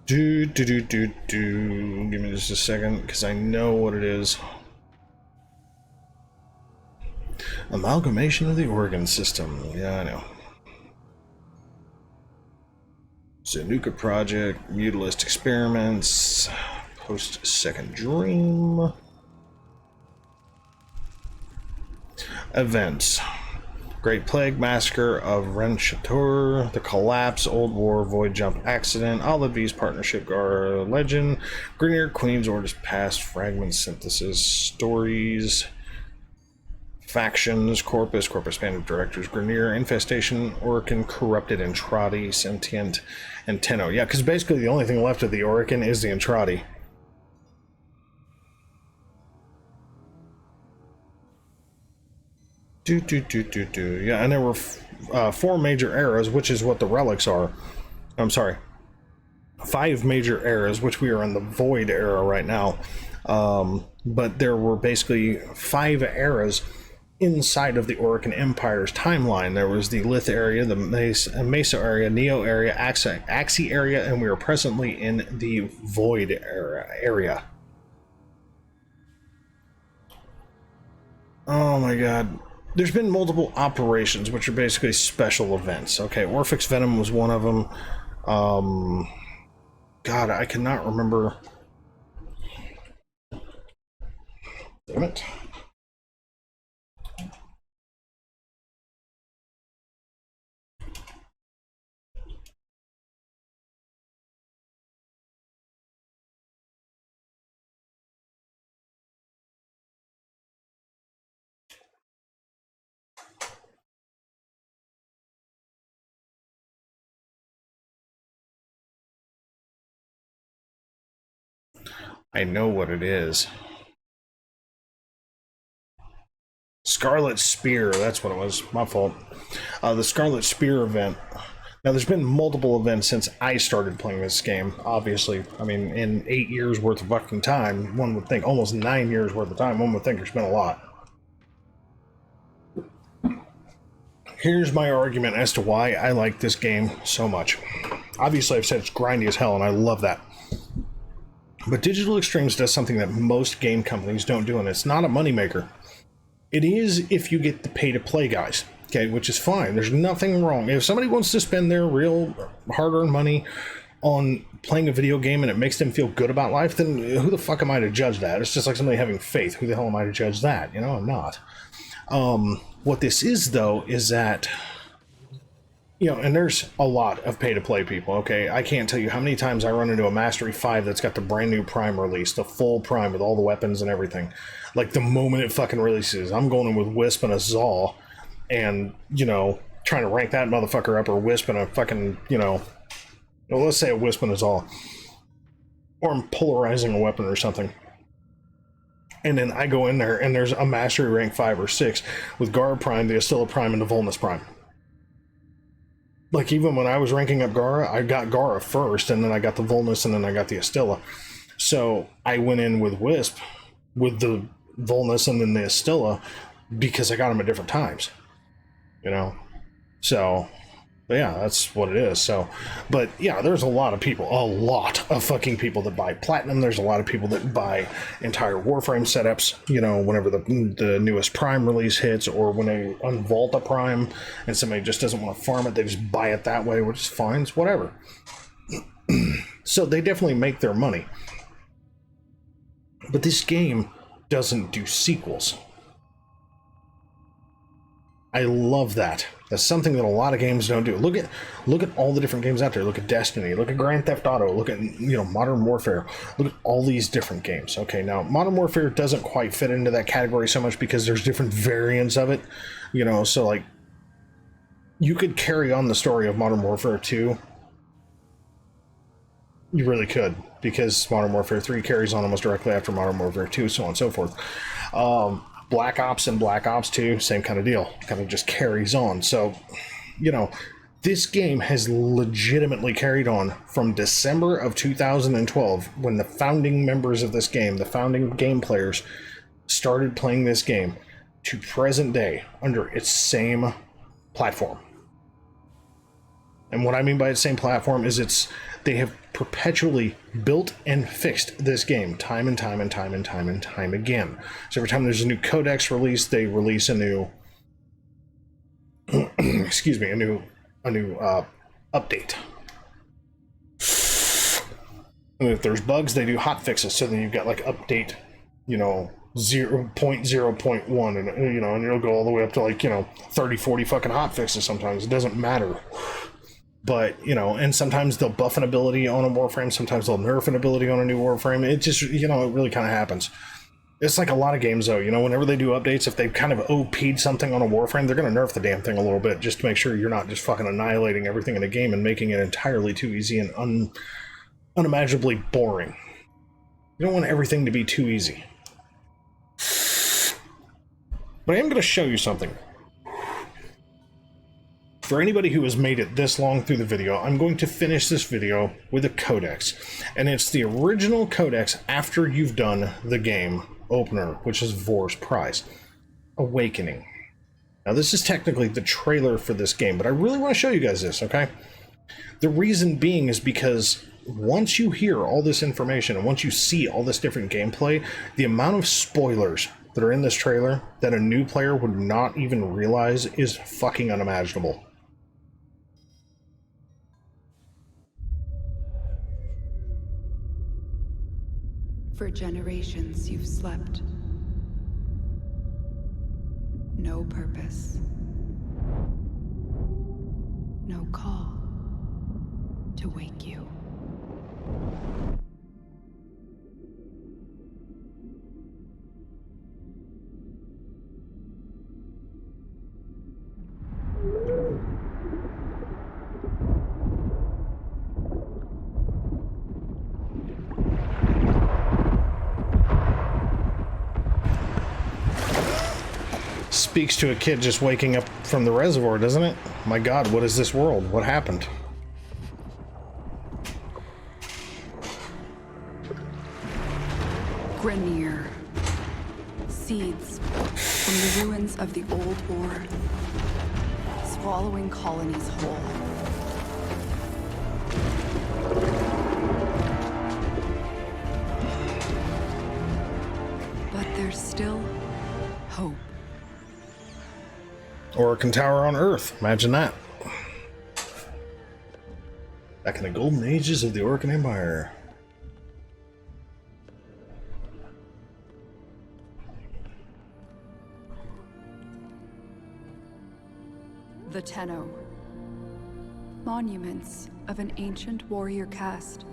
Give me just a second, because I know what it is. Amalgamation of the organ system. Yeah, I know. Zanuka Project, Mutalist Experiments, Post-Second Dream. Events. Great Plague, Massacre of Renchator, The Collapse, Old War, Void Jump Accident, Olive V's Partnership, Gar Legend, Grenier, Queen's Orders Past, Fragment Synthesis, Stories, Factions, Corpus Band of Directors, Grenier, Infestation, Orcan, Corrupted Entrati, Sentient, and Tenno. Yeah, because basically the only thing left of the Orcan is the Entrati. Yeah, and there were 4 major eras, which is what the relics are. I'm sorry, 5 major eras, which we are in the Void era right now. But there were basically 5 eras inside of the Orcan Empire's timeline. There was the Lith area, the Mesa area, Neo area, Axie area, and we are presently in the Void area. Oh my god. There's been multiple operations, which are basically special events. Okay, Orphix Venom was one of them. God, I cannot remember Damn it. I know what it is. Scarlet Spear, that's what it was. My fault. The Scarlet Spear event. Now, there's been multiple events since I started playing this game, obviously. I mean, in 8 years worth of fucking time, one would think, almost 9 years worth of time, one would think there's been a lot. Here's my argument as to why I like this game so much. Obviously, I've said it's grindy as hell, and I love that. But Digital Extremes does something that most game companies don't do, and it's not a moneymaker. It is if you get the pay-to-play guys, okay, which is fine. There's nothing wrong. If somebody wants to spend their real hard-earned money on playing a video game and it makes them feel good about life, then who the fuck am I to judge that? It's just like somebody having faith. Who the hell am I to judge that? You know, I'm not. What this is, though, is that, you know, and there's a lot of pay-to-play people, okay? I can't tell you how many times I run into a Mastery 5 that's got the brand new Prime release, the full Prime with all the weapons and everything. Like, the moment it fucking releases, I'm going in with Wisp and a Zaw, and, you know, trying to rank that motherfucker up, or Wisp and a fucking, you know, well, let's say a Wisp and a Zaw. Or I'm polarizing a weapon or something. And then I go in there, and there's a Mastery rank 5 or 6 with Gara Prime, the Astilla Prime, and the Volnus Prime. Like, even when I was ranking up Gara, I got Gara first, and then I got the Volnus, and then I got the Astilla. So I went in with Wisp, with the Volnus and then the Astilla, because I got them at different times. You know? So, yeah, that's what it is. So, but yeah, there's a lot of fucking people that buy Platinum. There's a lot of people that buy entire Warframe setups, you know, whenever the newest Prime release hits, or when they unvault a Prime and somebody just doesn't want to farm it, they just buy it that way, which is fine, it's whatever. So they definitely make their money. But this game doesn't do sequels. I love that. That's something that a lot of games don't do. Look at all the different games out there. Look at Destiny. Look at Grand Theft Auto. Look at, you know, Modern Warfare. Look at all these different games. Okay, now Modern Warfare doesn't quite fit into that category so much because there's different variants of it. You know, so like you could carry on the story of Modern Warfare 2. You really could, because Modern Warfare 3 carries on almost directly after Modern Warfare 2, so on and so forth. Black Ops and Black Ops 2, same kind of deal. Kind of just carries on. So, you know, this game has legitimately carried on from December of 2012, when the founding members of this game, the founding game players, started playing this game, to present day under its same platform. And what I mean by its same platform is they have perpetually built and fixed this game time and time and time and time and time again. So every time there's a new codex release, they release a new excuse me, a new update. And if there's bugs, they do hot fixes. So then you've got like update, you know, 0.0.1, and you know, and it'll go all the way up to like, you know, 30, 40 fucking hot fixes sometimes. It doesn't matter. But, you know, and sometimes they'll buff an ability on a Warframe, sometimes they'll nerf an ability on a new Warframe. It just, you know, it really kind of happens. It's like a lot of games, though. You know, whenever they do updates, if they've kind of OP'd something on a Warframe, they're going to nerf the damn thing a little bit, just to make sure you're not just fucking annihilating everything in the game and making it entirely too easy and unimaginably boring. You don't want everything to be too easy. But I am going to show you something. For anybody who has made it this long through the video, I'm going to finish this video with a codex. And it's the original codex after you've done the game opener, which is Vor's Prize, Awakening. Now this is technically the trailer for this game, but I really want to show you guys this, okay? The reason being is because once you hear all this information and once you see all this different gameplay, the amount of spoilers that are in this trailer that a new player would not even realize is fucking unimaginable. For generations you've slept, no purpose. No call to wake you. Speaks to a kid just waking up from the reservoir, doesn't it? My God, what is this world? What happened? Grenier. Seeds from the ruins of the old war, swallowing colonies whole. But there's still hope. Orcan Tower on Earth. Imagine that. Back in the golden ages of the Orcan Empire. The Tenno. Monuments of an ancient warrior caste.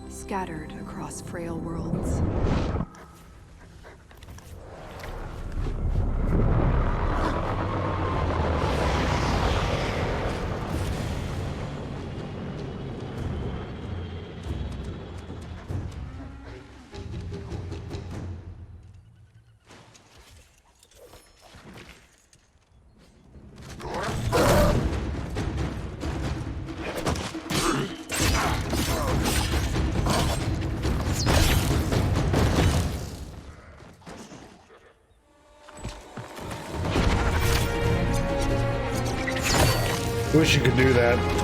Scattered across frail worlds. Wish you could do that.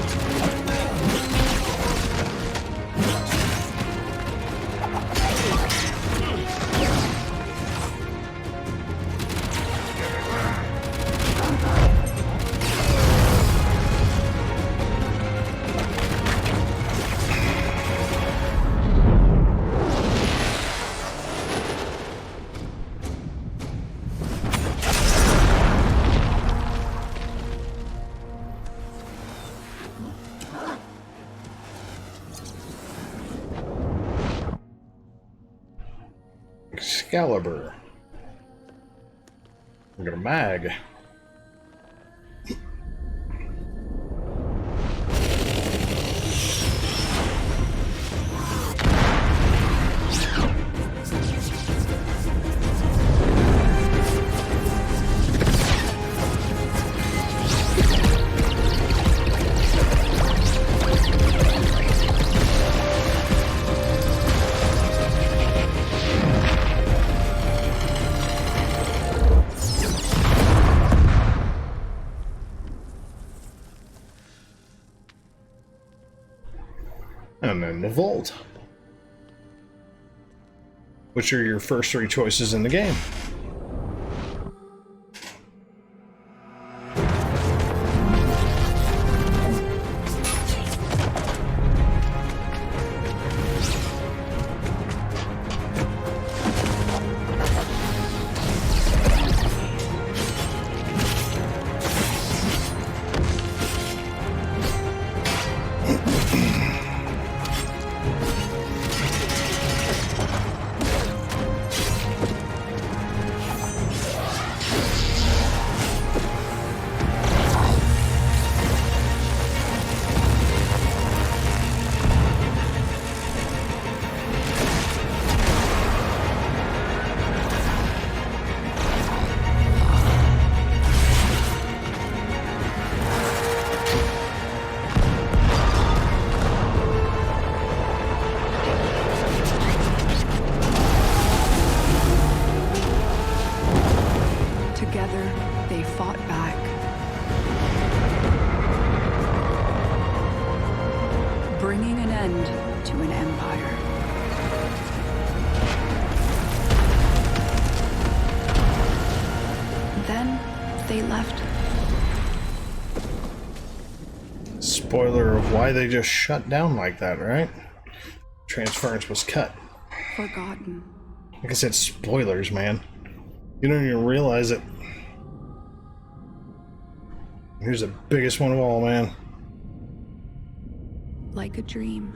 Excalibur. We got a mag. And then the Vault. Which are your first three choices in the game? they left. Spoiler of why they just shut down like that, right? Transference was cut. Forgotten. Like I said, spoilers, man. You don't even realize it. Here's the biggest one of all, man. Like a dream.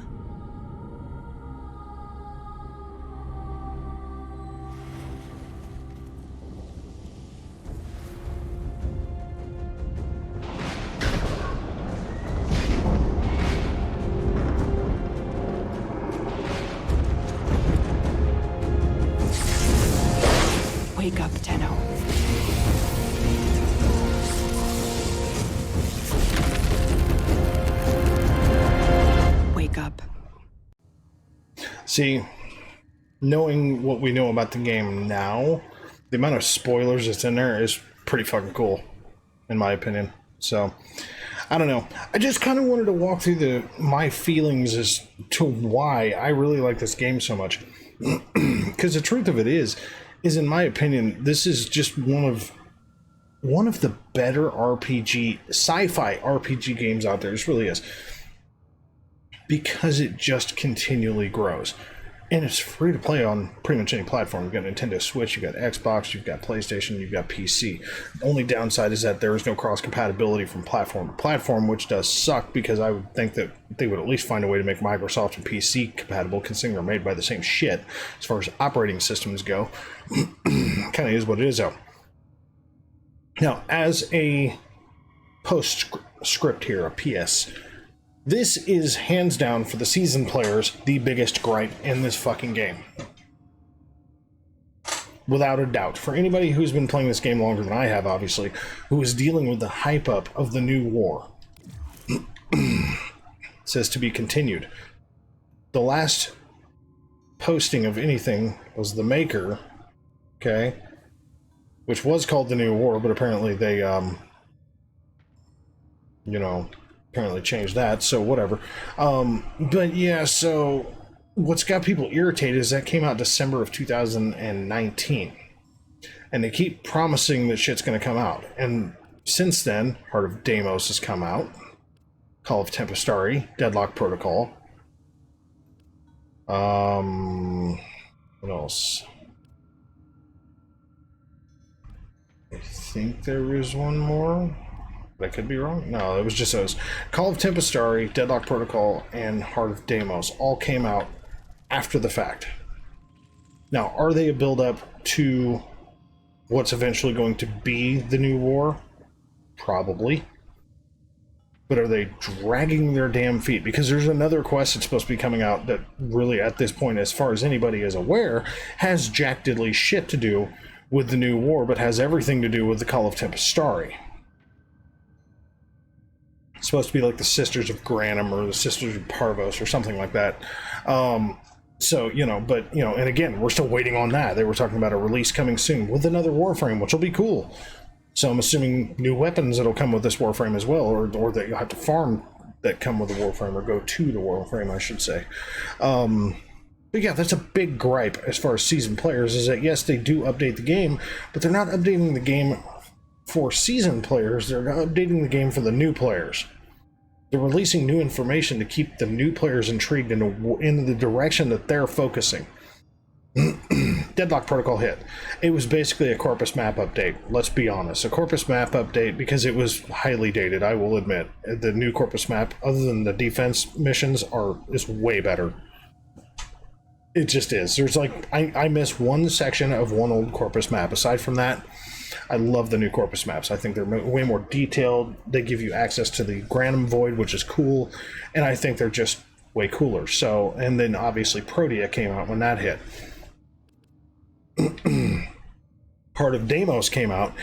Wake up, Tenno. Wake up. See, knowing what we know about the game now, the amount of spoilers that's in there is pretty fucking cool, in my opinion. So, I don't know. I just kind of wanted to walk through my feelings as to why I really like this game so much. Because the truth of it is in my opinion, this is just one of the better sci-fi RPG games out there. This really is. Because it just continually grows. And it's free to play on pretty much any platform. You've got Nintendo Switch, you've got Xbox, you've got PlayStation, you've got PC. The only downside is that there is no cross-compatibility from platform to platform, which does suck, because I would think that they would at least find a way to make Microsoft and PC compatible, considering they're made by the same shit as far as operating systems go. Kind of is what it is, though. Now, as a postscript here, a PS, this is hands down for the seasoned players the biggest gripe in this fucking game. Without a doubt. For anybody who's been playing this game longer than I have, obviously, who is dealing with the hype up of the new war. It says to be continued. The last posting of anything was the Maker, okay, which was called the New War, but apparently they, apparently changed that, so whatever. But yeah, so what's got people irritated is that came out December of 2019. And they keep promising that shit's going to come out. And since then, Heart of Deimos has come out. Call of Tempestari, Deadlock Protocol. What else? I think there was one more. I could be wrong. No, it was just those. Call of Tempestari, Deadlock Protocol, and Heart of Deimos all came out after the fact. Now, are they a build-up to what's eventually going to be the new war? Probably. But are they dragging their damn feet? Because there's another quest that's supposed to be coming out that really, at this point, as far as anybody is aware, has jack diddly shit to do with the new war, but has everything to do with the Call of Tempestari. It's supposed to be like the Sisters of Granum or the Sisters of Parvos or something like that. So, and again, we're still waiting on that. They were talking about a release coming soon with another Warframe, which will be cool. So I'm assuming new weapons that'll come with this Warframe as well, or that you'll have to farm that come with the Warframe, or go to the Warframe, I should say. But yeah, that's a big gripe as far as seasoned players, is that yes, they do update the game, but they're not updating the game for seasoned players. They're not updating the game for the new players. They're releasing new information to keep the new players intrigued in the direction that they're focusing. Deadlock Protocol hit. It was basically a Corpus map update. Let's be honest. A Corpus map update, because it was highly dated, I will admit. The new Corpus map, other than the defense missions, is way better. It just is. There's I miss one section of one old Corpus map. Aside from that, I love the new Corpus maps. I think they're way more detailed. They give you access to the Granum Void, which is cool. And I think they're just way cooler. So, and then obviously Protea came out when that hit. Heart of Deimos came out,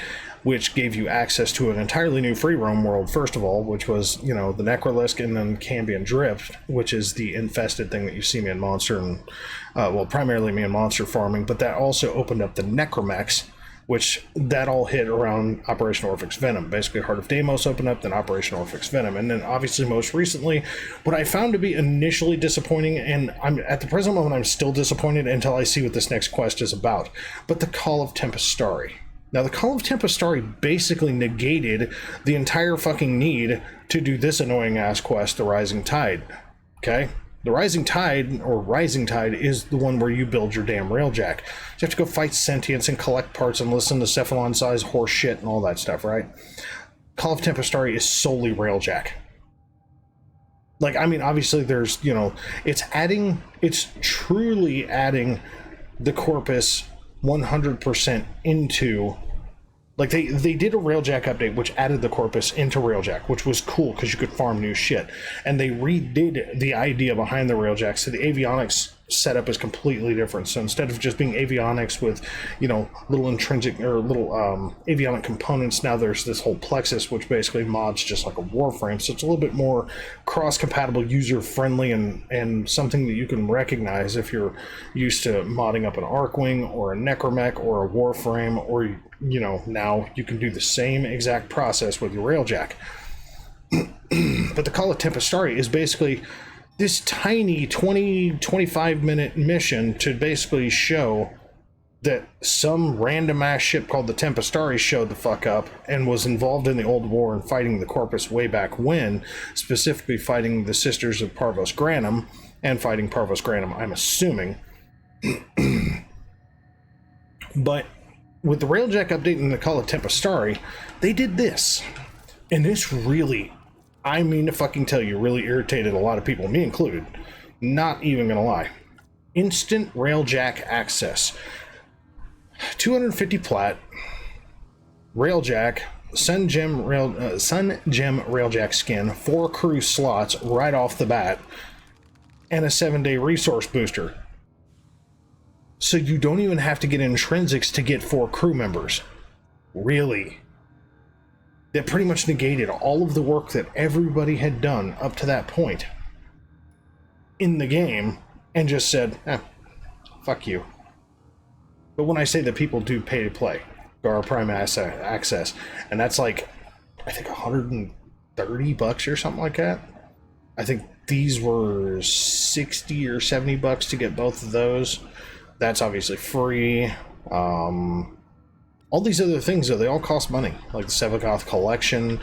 which gave you access to an entirely new free roam world, first of all, which was, the Necrolisk, and then Cambion Drift, which is the infested thing that you see me in Monster, and, primarily me in Monster farming, but that also opened up the Necromechs, which that all hit around Operation Orphix Venom. Basically, Heart of Deimos opened up, then Operation Orphix Venom. And then, obviously, most recently, what I found to be initially disappointing, and I'm at the present moment, I'm still disappointed until I see what this next quest is about, but the Call of Tempestari. Now, the Call of Tempestari basically negated the entire fucking need to do this annoying-ass quest, The Rising Tide. Okay? The Rising Tide, or Rising Tide, is the one where you build your damn railjack. So you have to go fight sentients and collect parts and listen to Cephalon-sized horse shit and all that stuff, right? Call of Tempestari is solely railjack. Like, I mean, obviously there's, you know, it's truly adding the corpus 100% into... Like, they did a Railjack update, which added the corpus into Railjack, which was cool, because you could farm new shit. And they redid the idea behind the Railjack, so the avionics setup is completely different. So instead of just being avionics with, you know, little intrinsic, or little avionic components, now there's this whole plexus, which basically mods just like a Warframe. So it's a little bit more cross-compatible, user-friendly, and something that you can recognize if you're used to modding up an Arcwing, or a Necromech, or a Warframe, or... you know, now you can do the same exact process with your Railjack. But the Call of Tempestari is basically this tiny 20-25 minute mission to basically show that some random ass ship called the Tempestari showed the fuck up and was involved in the old war and fighting the Corpus way back when, specifically fighting the Sisters of Parvos Granum and fighting Parvos Granum, I'm assuming. But with the Railjack update and the Call of Tempestari, they did this. And this really, I mean to fucking tell you, really irritated a lot of people, me included. Not even gonna lie. Instant Railjack access. 250 plat, Railjack, Sun Gem Railjack skin, 4 crew slots right off the bat, and a 7-day resource booster. So you don't even have to get intrinsics to get 4 crew members. Really? That pretty much negated all of the work that everybody had done up to that point in the game and just said, fuck you. But when I say that people do pay to play, Gara Prime access, and that's like, I think $130 or something like that. I think these were 60 or 70 bucks to get both of those. That's obviously free. All these other things, though, they all cost money. Like the Sevagoth collection,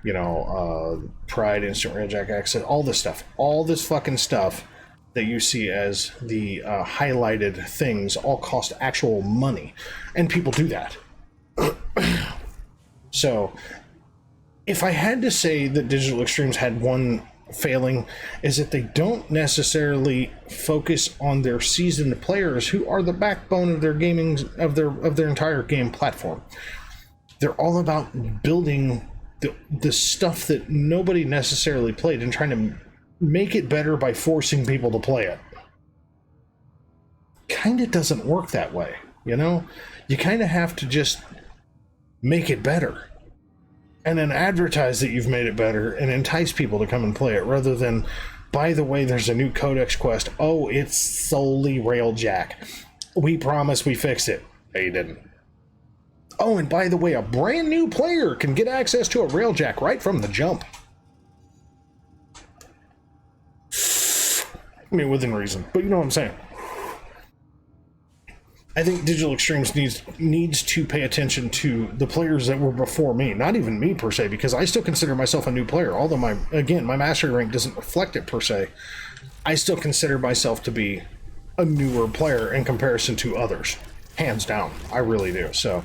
you know, Pride, Instant Railjack access, all this stuff. All this fucking stuff that you see as the highlighted things all cost actual money. And people do that. So, if I had to say that Digital Extremes had one failing, is that they don't necessarily focus on their seasoned players, who are the backbone of their gaming, of their entire game platform. They're all about building the stuff that nobody necessarily played and trying to make it better by forcing people to play it. Kind of doesn't work that way, you know? You kind of have to just make it better. And then advertise that you've made it better and entice people to come and play it, rather than, by the way, there's a new Codex quest. Oh, it's solely Railjack. We promise we fixed it. No, you didn't. Oh, and by the way, a brand new player can get access to a Railjack right from the jump. I mean, within reason, but you know what I'm saying. I think Digital Extremes needs to pay attention to the players that were before me. Not even me, per se, because I still consider myself a new player. Although, my mastery rank doesn't reflect it, per se. I still consider myself to be a newer player in comparison to others. Hands down. I really do. So,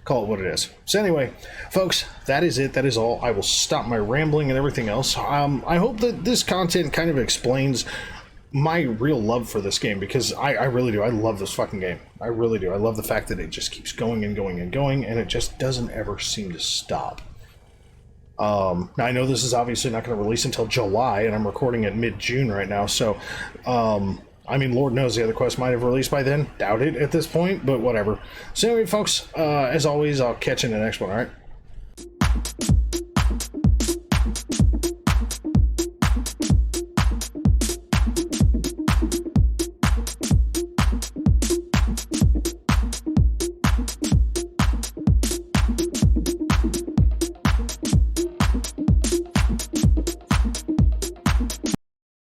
call it what it is. So anyway, folks, that is it. That is all. I will stop my rambling and everything else. I hope that this content kind of explains my real love for this game, because I really do. I love this fucking game. I really do. I love the fact that it just keeps going and going and going, and it just doesn't ever seem to stop. Now, I know this is obviously not going to release until July, and I'm recording it mid-June right now, so, I mean, Lord knows the other quest might have released by then. Doubt it at this point, but whatever. So anyway, folks, as always, I'll catch you in the next one, alright?